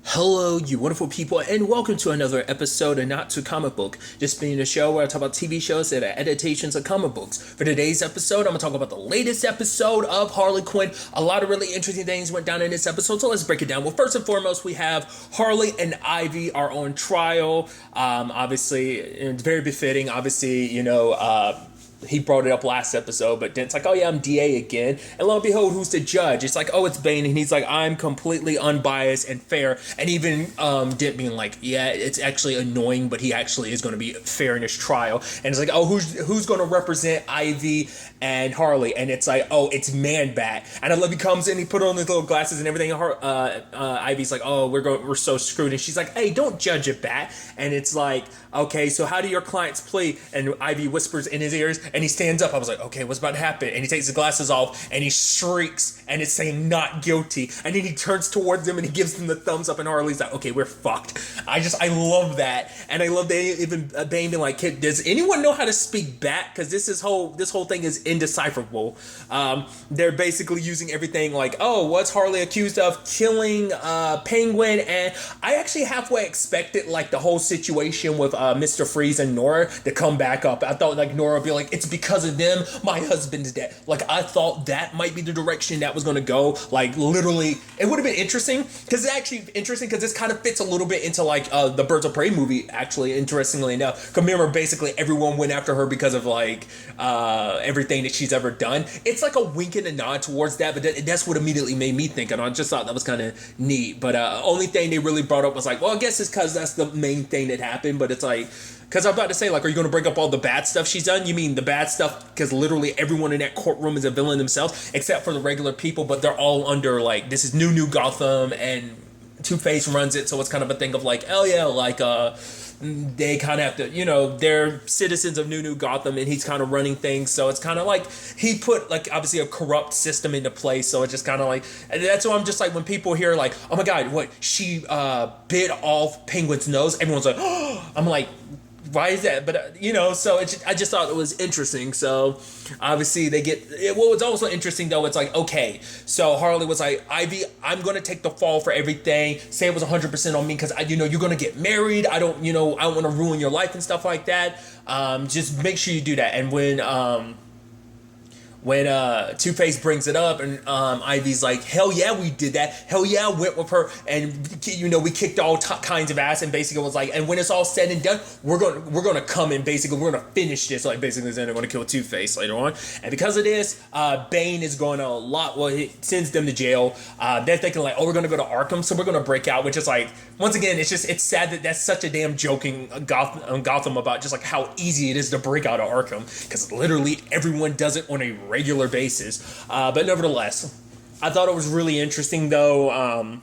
Hello, you wonderful people, and welcome to another episode of Not to Comic Book. This being a show where I talk about TV shows that are adaptations of comic books. For today's episode, I'm going to talk about the latest episode of Harley Quinn. A lot of really interesting things went down in this episode, so let's break it down. Well, first and foremost, we have Harley and Ivy are on trial. Obviously, it's very befitting. Obviously, he brought it up last episode, but then it's like, oh yeah, I'm DA again. And lo and behold, who's the judge? It's like, oh, it's Bane. And he's like, I'm completely unbiased and fair. And even Dent being like, yeah, it's actually annoying, but he actually is going to be fair in his trial. And it's like, oh, who's going to represent Ivy and Harley? And it's like, oh, it's Man-Bat. And I love he comes in, he put on his little glasses and everything. Ivy's like, oh, we're so screwed. And she's like, hey, don't judge a bat. And it's like, okay, so how do your clients plea? And Ivy whispers in his ears, and he stands up. I was like, okay, what's about to happen? And he takes his glasses off, and he shrieks, and it's saying not guilty. And then he turns towards them, and he gives them the thumbs up, and Harley's like, okay, we're fucked. I love that. And I love that even Bane being like, does anyone know how to speak bat? Because this whole thing is indecipherable. They're basically using everything like, oh, what's Harley accused of? Killing Penguin. And I actually halfway expected like the whole situation with Mr. Freeze and Nora to come back up. I thought like Nora would be like, it's because of them, my husband's dead. Like I thought that might be the direction that was going to go. Like literally, it would have been interesting because it's actually interesting because this kind of fits a little bit into like the Birds of Prey movie. Actually, interestingly enough, remember basically everyone went after her because of like everything that she's ever done. It's like a wink and a nod towards that, but that's what immediately made me think. And I just thought that was kind of neat. But only thing they really brought up was like, well, I guess it's because that's the main thing that happened. But it's like, because I'm about to say, like, are you going to break up all the bad stuff she's done? You mean the bad stuff? Because literally everyone in that courtroom is a villain themselves, except for the regular people, but they're all under, like, this is New Gotham, and Two-Face runs it, so it's kind of a thing of, like, oh, yeah, like, they kind of have to, they're citizens of New Gotham, and he's kind of running things, so it's kind of like, he put, like, obviously a corrupt system into place, so it's just kind of like, and that's why I'm just like, when people hear, like, oh my god, what, she bit off Penguin's nose, everyone's like, oh, I'm like, why is that? But so I just thought it was interesting. So obviously they get it. What was also interesting though, it's like, okay, so Harley was like, Ivy, I'm gonna take the fall for everything. Say it was 100% on me because you're gonna get married. I don't want to ruin your life and stuff like that. Just make sure you do that. And when Two-Face brings it up and Ivy's like, hell yeah, we did that. Hell yeah, I went with her, and we kicked all kinds of ass, and basically was like, and when it's all said and done, we're gonna come and basically we're gonna finish this. Like basically they're gonna kill Two-Face later on, and because of this, Bane is going he sends them to jail. They're thinking like, oh, we're gonna go to Arkham, so we're gonna break out, which is like, once again, it's sad that that's such a damn joking Gotham about just like how easy it is to break out of Arkham, because literally everyone does it on a regular basis. But nevertheless, I thought it was really interesting though,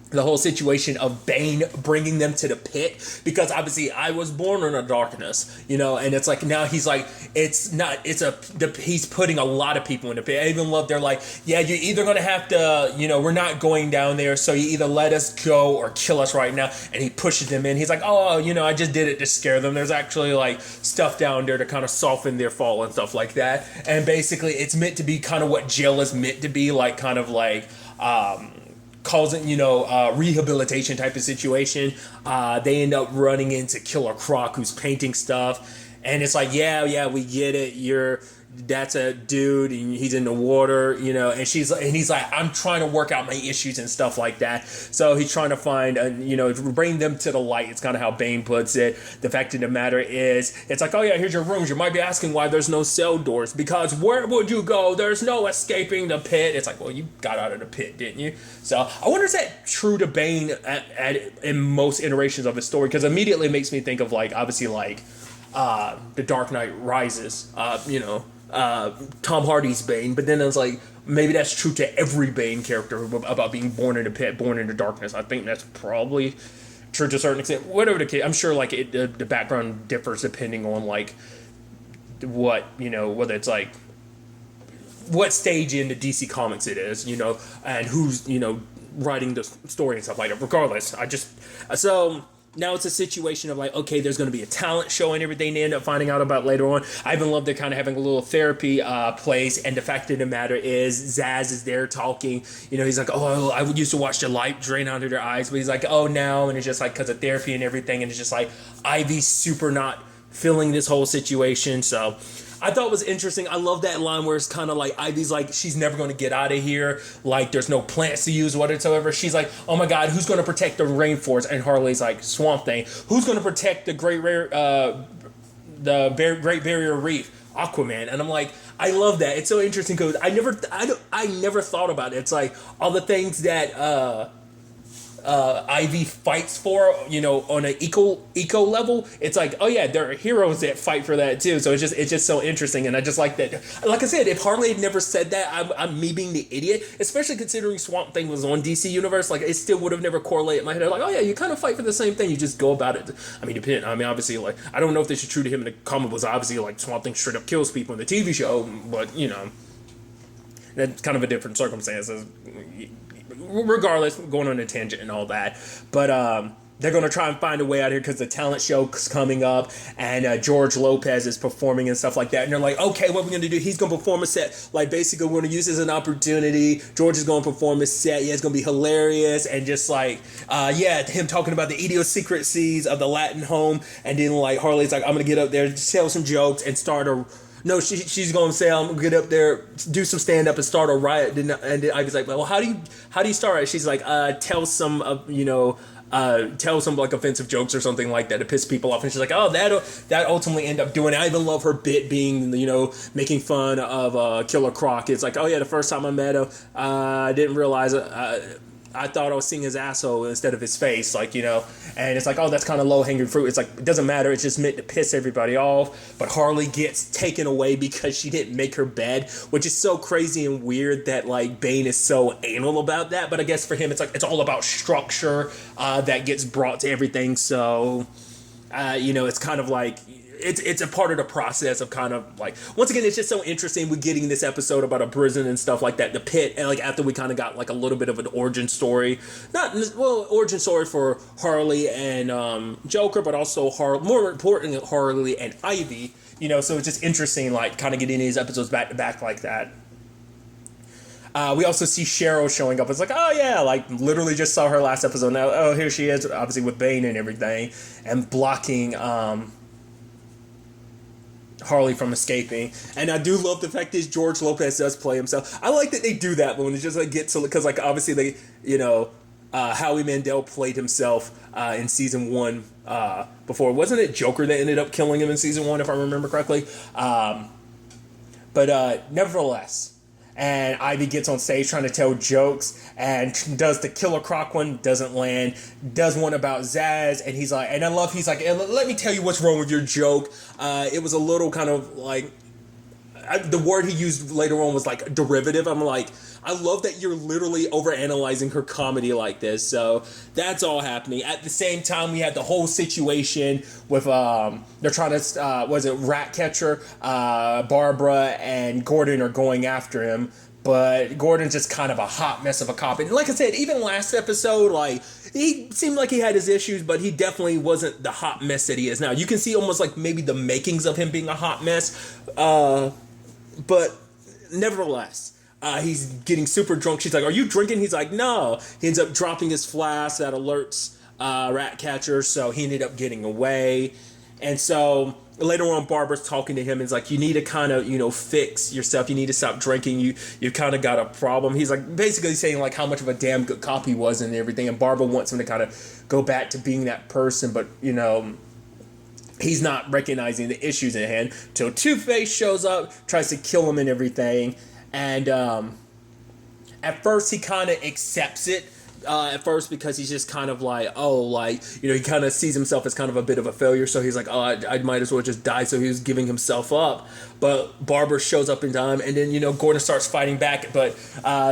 the whole situation of Bane bringing them to the pit, because obviously I was born in the darkness, and it's like now he's like, he's putting a lot of people in the pit. I even love they're like, yeah, you're either gonna have to, we're not going down there, so you either let us go or kill us right now. And he pushes them in. He's like, oh, I just did it to scare them. There's actually like stuff down there to kind of soften their fall and stuff like that. And basically it's meant to be kind of what jail is meant to be, like kind of like causing, rehabilitation type of situation. They end up running into Killer Croc, who's painting stuff, and it's like, yeah, we get it. That's a dude, and he's in the water, and he's like, I'm trying to work out my issues and stuff like that. So he's trying to find, bring them to the light. It's kind of how Bane puts it. The fact of the matter is, it's like, oh yeah, here's your rooms. You might be asking why there's no cell doors, because where would you go? There's no escaping the pit. It's like, well, you got out of the pit, didn't you? So I wonder, is that true to Bane in most iterations of his story? Because immediately it makes me think of like, obviously like The Dark Knight Rises, Tom Hardy's Bane, but then I was like, maybe that's true to every Bane character about being born in a pit, born into darkness. I think that's probably true to a certain extent. Whatever the case, I'm sure like the background differs depending on like what, whether it's like what stage in the DC Comics it is, and who's, writing the story and stuff like that. Regardless, now it's a situation of like, okay, there's going to be a talent show and everything they end up finding out about later on. I even love they're kind of having a little therapy place, and the fact of the matter is Zaz is there talking. He's like, oh, I used to watch the light drain out of their eyes, but he's like, oh, now, and it's just like because of therapy and everything, and it's just like Ivy's super not feeling this whole situation. So I thought it was interesting. I love that line where it's kind of like Ivy's like, she's never going to get out of here. Like, there's no plants to use whatsoever. She's like, oh my God, who's going to protect the rainforest? And Harley's like, Swamp Thing. Who's going to protect the Great Barrier Reef? Aquaman. And I'm like, I love that. It's so interesting because I never thought about it. It's like all the things that Ivy fights for, on an eco level. It's like, oh yeah, there are heroes that fight for that too. So it's just so interesting, and I just like that. Like I said, if Harley had never said that, I'm me being the idiot, especially considering Swamp Thing was on DC Universe. Like, it still would have never correlated in my head. Like, oh yeah, you kind of fight for the same thing. You just go about it. Obviously, like, I don't know if this is true to him in the comic books. Obviously, like, Swamp Thing straight up kills people in the TV show, but that's kind of a different circumstances. Regardless, going on a tangent and all that, but they're going to try and find a way out here because the talent show's coming up, and George Lopez is performing and stuff like that, and they're like, okay, what we're going to do, he's going to perform a set, like, basically we're going to use this as an opportunity. George is going to perform a set, yeah, it's going to be hilarious, and just like, him talking about the idiosyncrasies of the Latin home, and then like Harley's like, I'm going to get up there, tell some jokes, and start a... No, she's going to say, I'm going to get up there, do some stand-up, and start a riot. And then Ivy's like, well, how do you start it? She's like, tell some like offensive jokes or something like that to piss people off. And she's like, oh, that ultimately end up doing it. I even love her bit being, making fun of Killer Croc. It's like, oh yeah, the first time I met him, I didn't realize it. I thought I was seeing his asshole instead of his face, and it's like, oh, that's kind of low-hanging fruit. It's like, it doesn't matter. It's just meant to piss everybody off. But Harley gets taken away because she didn't make her bed, which is so crazy and weird that, like, Bane is so anal about that. But I guess for him, it's like, it's all about structure that gets brought to everything. So, it's kind of like... It's a part of the process of kind of like, once again, it's just so interesting with getting this episode about a prison and stuff like that, the pit, and like after we kind of got like a little bit of an origin story, origin story for Harley and Joker, but also more importantly Harley and Ivy, so it's just interesting, like kind of getting these episodes back to back like that. We also see Cheryl showing up. It's like, oh yeah, like literally just saw her last episode. Now, oh, here she is, obviously with Bane and everything, and blocking Harley from escaping. And I do love the fact that George Lopez does play himself. I like that they do that when they just like get to, because like obviously they, Howie Mandel played himself in season 1 before. Wasn't it Joker that ended up killing him in season 1, if I remember correctly? But nevertheless, and Ivy gets on stage trying to tell jokes and does the Killer Croc one, doesn't land, does one about Zaz, and he's like, and I love, he's like, let me tell you what's wrong with your joke. It was a little kind of like, the word he used later on was like derivative. I'm like, I love that you're literally overanalyzing her comedy like this. So that's all happening. At the same time, we had the whole situation with they're trying to Ratcatcher, Barbara and Gordon are going after him, but Gordon's just kind of a hot mess of a cop. And like I said, even last episode, like, he seemed like he had his issues, but he definitely wasn't the hot mess that he is now. You can see almost like maybe the makings of him being a hot mess, but nevertheless, he's getting super drunk. She's like, are you drinking? He's like, no. He ends up dropping his flask that alerts Ratcatcher, so he ended up getting away. And so later on, Barbara's talking to him and is like, you need to kind of, fix yourself. You need to stop drinking. You kind of got a problem. He's like basically saying like how much of a damn good cop he was and everything. And Barbara wants him to kind of go back to being that person, but, he's not recognizing the issues at hand till Two-Face shows up, tries to kill him and everything. And at first he kind of accepts it. At first, because he's just kind of like, he kind of sees himself as kind of a bit of a failure. So he's like, oh, I might as well just die. So he was giving himself up. But Barbara shows up in time, and then, Gordon starts fighting back. But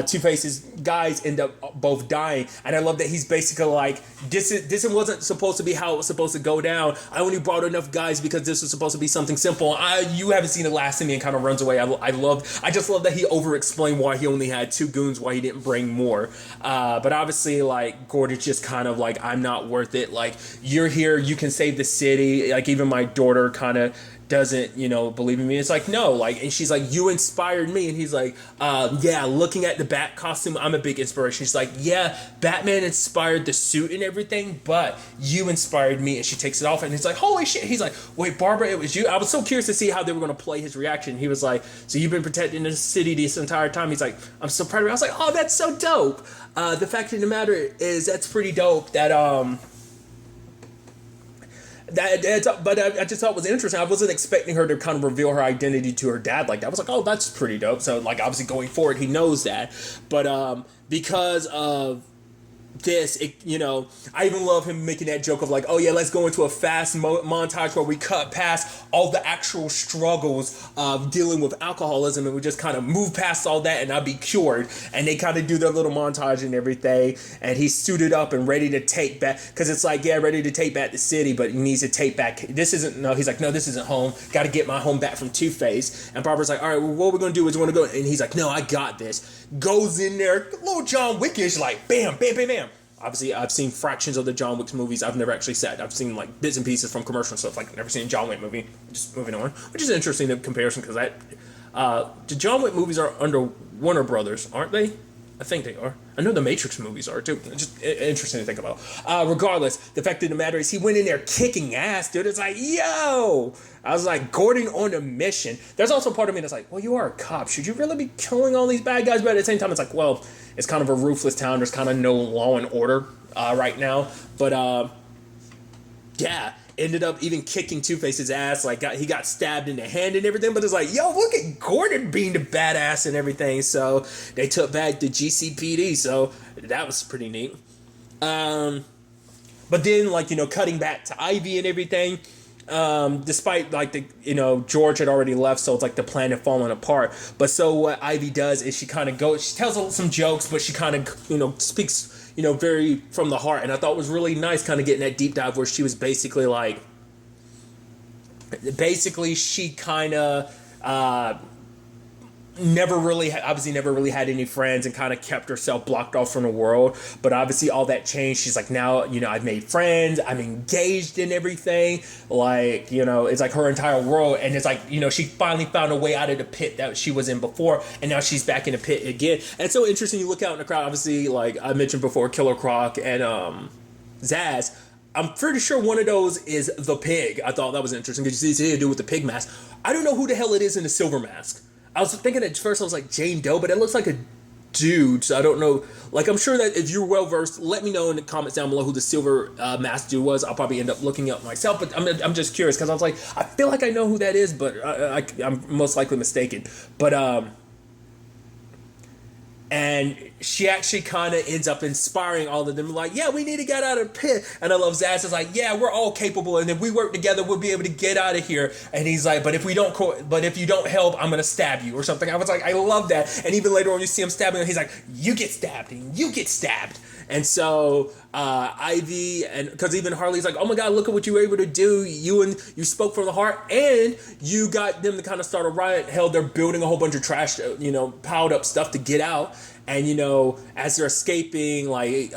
Two-Face's guys end up both dying. And I love that he's basically like, this wasn't supposed to be how it was supposed to go down. I only brought enough guys because this was supposed to be something simple. You haven't seen the last of me, and kind of runs away. I just love that he over-explained why he only had 2 goons, why he didn't bring more. But obviously, obviously, like, Gordon's just kind of like, I'm not worth it. Like, you're here, you can save the city. Like, even my daughter kind of doesn't, believe in me. It's like, no, like, and she's like, you inspired me. And he's like, yeah, looking at the Bat costume, I'm a big inspiration. She's like, yeah, Batman inspired the suit and everything, but you inspired me. And she takes it off, and he's like, holy shit. He's like, wait, Barbara, it was you? I was so curious to see how they were going to play his reaction. He was like, so you've been protecting the city this entire time? He's like, I'm so proud of you. I was like, oh, that's so dope. The fact of the matter is, that's pretty dope that, but I just thought it was interesting. I wasn't expecting her to kind of reveal her identity to her dad like that. I was like, oh, that's pretty dope. So, like, obviously going forward, he knows that. But because of this, I even love him making that joke of like, oh yeah, let's go into a fast montage where we cut past all the actual struggles of dealing with alcoholism, and we just kind of move past all that and I'll be cured. And they kind of do their little montage and everything, and he's suited up and ready to take back, because it's like, yeah, ready to take back the city, but he needs to take back, he's like, no, this isn't home, got to get my home back from Two-Face. And Barbara's like, all right, well, what we're gonna do is we're gonna go, and he's like, no, I got this. Goes in there, little John Wickish, like bam, bam, bam, bam. Obviously, I've seen fractions of the John Wick movies. I've never actually sat. I've seen like bits and pieces from commercial and stuff. Like, I've never seen a John Wick movie. Just moving on, which is interesting in comparison, because the John Wick movies are under Warner Brothers, aren't they? I think they are. I know the Matrix movies are too. It's just interesting to think about. Regardless, the fact of the matter is, he went in there kicking ass, dude. It's like, yo! I was like, Gordon on a mission. There's also part of me that's like, well, you are a cop. Should you really be killing all these bad guys? But at the same time, it's like, well, it's kind of a ruthless town. There's kind of no law and order right now. But, yeah. Ended up even kicking Two-Face's ass. Like, he got stabbed in the hand and everything. But it's like, yo, look at Gordon being the badass and everything. So they took back the GCPD. So that was pretty neat. But then, like, cutting back to Ivy and everything. Despite, like, George had already left, so it's like the plan had fallen apart. But so what Ivy does is she kind of goes, she tells some jokes, but she kind of, speaks, very from the heart. And I thought it was really nice kind of getting that deep dive where she was basically like, she kind of, never really had any friends, and kind of kept herself blocked off from the world. But obviously all that changed. She's like, now, I've made friends, I'm engaged in everything, like, it's like her entire world. And it's like, she finally found a way out of the pit that she was in before, and now she's back in the pit again. And it's so interesting. You look out in the crowd, obviously, like I mentioned before, Killer Croc and Zaz. I'm pretty sure one of those is the pig. I thought that was interesting, because you see a dude with the pig mask. I don't know who the hell it is in the silver mask. I was thinking at first, I was like Jane Doe, but it looks like a dude, so I don't know. Like, I'm sure that if you're well versed, let me know in the comments down below who the silver mask dude was. I'll probably end up looking up myself, but I'm just curious, because I was like, I feel like I know who that is, but I'm most likely mistaken. But and she actually kind of ends up inspiring all of them. Like, yeah, we need to get out of the pit. And I love Zaz is like, yeah, we're all capable, and if we work together, we'll be able to get out of here. And he's like, but if you don't help, I'm gonna stab you or something. I was like, I love that. And even later on, you see him stabbing him, he's like, you get stabbed, and you get stabbed. And so Ivy, and because even Harley's like, oh my God, look at what you were able to do. You spoke from the heart, and you got them to kind of start a riot. Hell, they're building a whole bunch of trash, piled up stuff to get out. And as they're escaping, like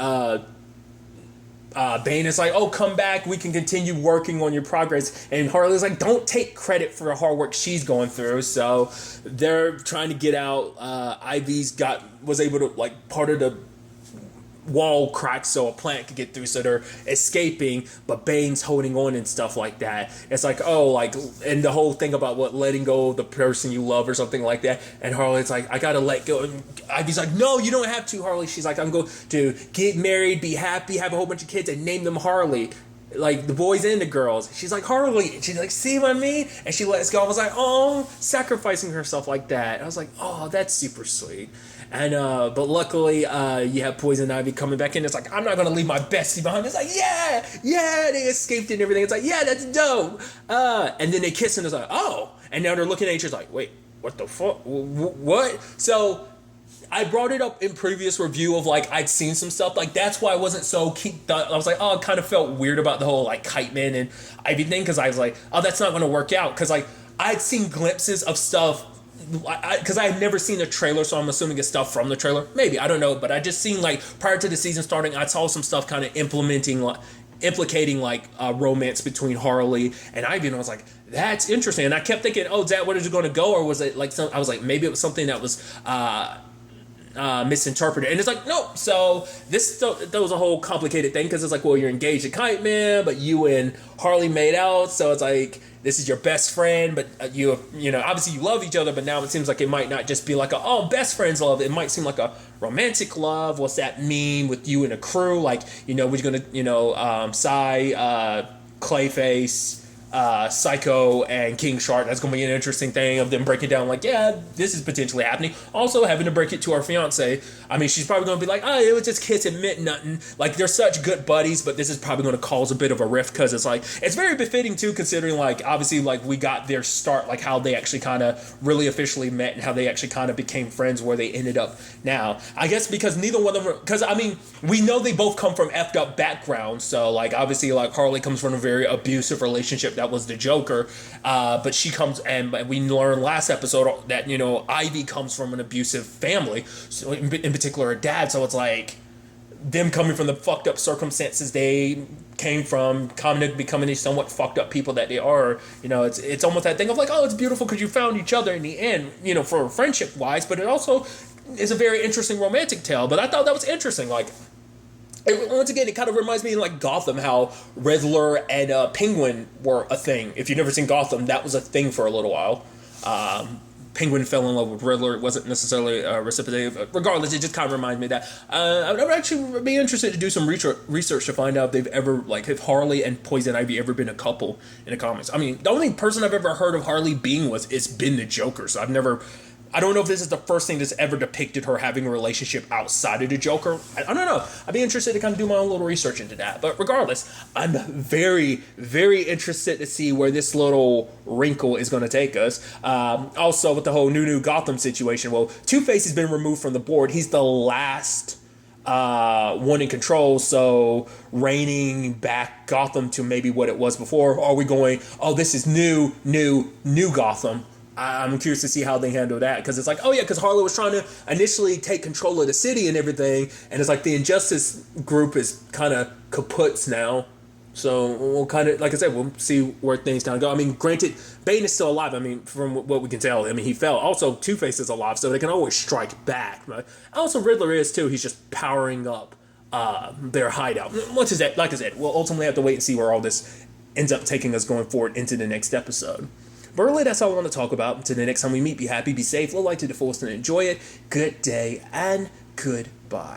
Bane is like, oh, come back, we can continue working on your progress. And Harley's like, don't take credit for the hard work she's going through. So they're trying to get out. Ivy's was able to, like, part of the wall cracked so a plant could get through, so they're escaping, but Bane's holding on and stuff like that. It's like, oh, like, and the whole thing about letting go of the person you love or something like that. And Harley's like, I gotta let go. And Ivy's like, no, you don't have to, Harley. She's like, I'm going to get married, be happy, have a whole bunch of kids, and name them Harley, like the boys and the girls. She's like, Harley. And she's like, see what I mean? And she lets go. I was like, oh, sacrificing herself like that. I was like, oh, that's super sweet. And but luckily you have Poison Ivy coming back in. It's like, I'm not gonna leave my bestie behind. It's like, yeah, they escaped and everything. It's like, yeah, that's dope. And then they kiss and it's like, oh. And now they're looking at each other like, wait, what the fuck? What? So I brought it up in previous review of, like, I'd seen some stuff. Like, that's why I wasn't so I was like, oh, I kind of felt weird about the whole, like, Kite Man and Ivy thing, because I was like, oh, that's not going to work out. Because, like, I'd seen glimpses of stuff because I had never seen a trailer, so I'm assuming it's stuff from the trailer. Maybe, I don't know, but I just seen like prior to the season starting, I saw some stuff kind of implicating like romance between Harley and Ivy, and I was like, that's interesting. And I kept thinking, oh, is that where it's going to go, or was it like I was like, maybe it was something that was misinterpreted, and it's like, no. So that was a whole complicated thing, because it's like, well, you're engaged to Kite Man, but you and Harley made out, so it's like, this is your best friend, but you know, obviously you love each other, but now it seems like it might not just be like best friends love. It might seem like a romantic love. What's that mean with you and a crew? Like, you know, we're gonna, you know, Clayface, Psycho, and King Shark. That's gonna be an interesting thing of them breaking down, like, yeah, this is potentially happening. Also having to break it to our fiance. I mean, she's probably gonna be like, oh, it was just kiss and meant nothing. Like, they're such good buddies, but this is probably gonna cause a bit of a rift, because it's like, it's very befitting too, considering like, obviously, like, we got their start, like how they actually kind of really officially met and how they actually kind of became friends where they ended up now. I guess because neither one of them, because I mean, we know they both come from effed up backgrounds, so like, obviously, like, Harley comes from a very abusive relationship that was the Joker, but she comes, and we learned last episode that, you know, Ivy comes from an abusive family, so in particular her dad. So it's like, them coming from the fucked up circumstances they came from, coming to becoming these somewhat fucked up people that they are. You know, it's almost that thing of like, oh, it's beautiful because you found each other in the end, you know, for friendship wise, but it also is a very interesting romantic tale. But I thought that was interesting, like, once again, it kind of reminds me of like Gotham, how Riddler and Penguin were a thing. If you've never seen Gotham, that was a thing for a little while. Penguin fell in love with Riddler. It wasn't necessarily reciprocative. Regardless, it just kind of reminds me of that. I would actually be interested to do some research to find out if they've ever, like, if Harley and Poison Ivy ever been a couple in the comics. I mean, the only person I've ever heard of Harley being with has been the Joker. So I don't know if this is the first thing that's ever depicted her having a relationship outside of the Joker. I don't know. I'd be interested to kind of do my own little research into that. But regardless, I'm very, very interested to see where this little wrinkle is going to take us. Also, with the whole new Gotham situation, well, Two-Face has been removed from the board. He's the last one in control, so reining back Gotham to maybe what it was before. Or are we going, oh, this is new Gotham? I'm curious to see how they handle that, because it's like, oh yeah, because Harley was trying to initially take control of the city and everything, and it's like the Injustice group is kind of kaputs now. So we'll kind of, like I said, we'll see where things kind of go. I mean, granted, Bane is still alive. I mean, from what we can tell, I mean, he fell. Also, Two-Face is alive, so they can always strike back. Right? Also, Riddler is too. He's just powering up their hideout. Like I said, we'll ultimately have to wait and see where all this ends up taking us going forward into the next episode. But really, that's all I want to talk about. Until the next time we meet, be happy, be safe, live life to the fullest, and enjoy it. Good day, and goodbye.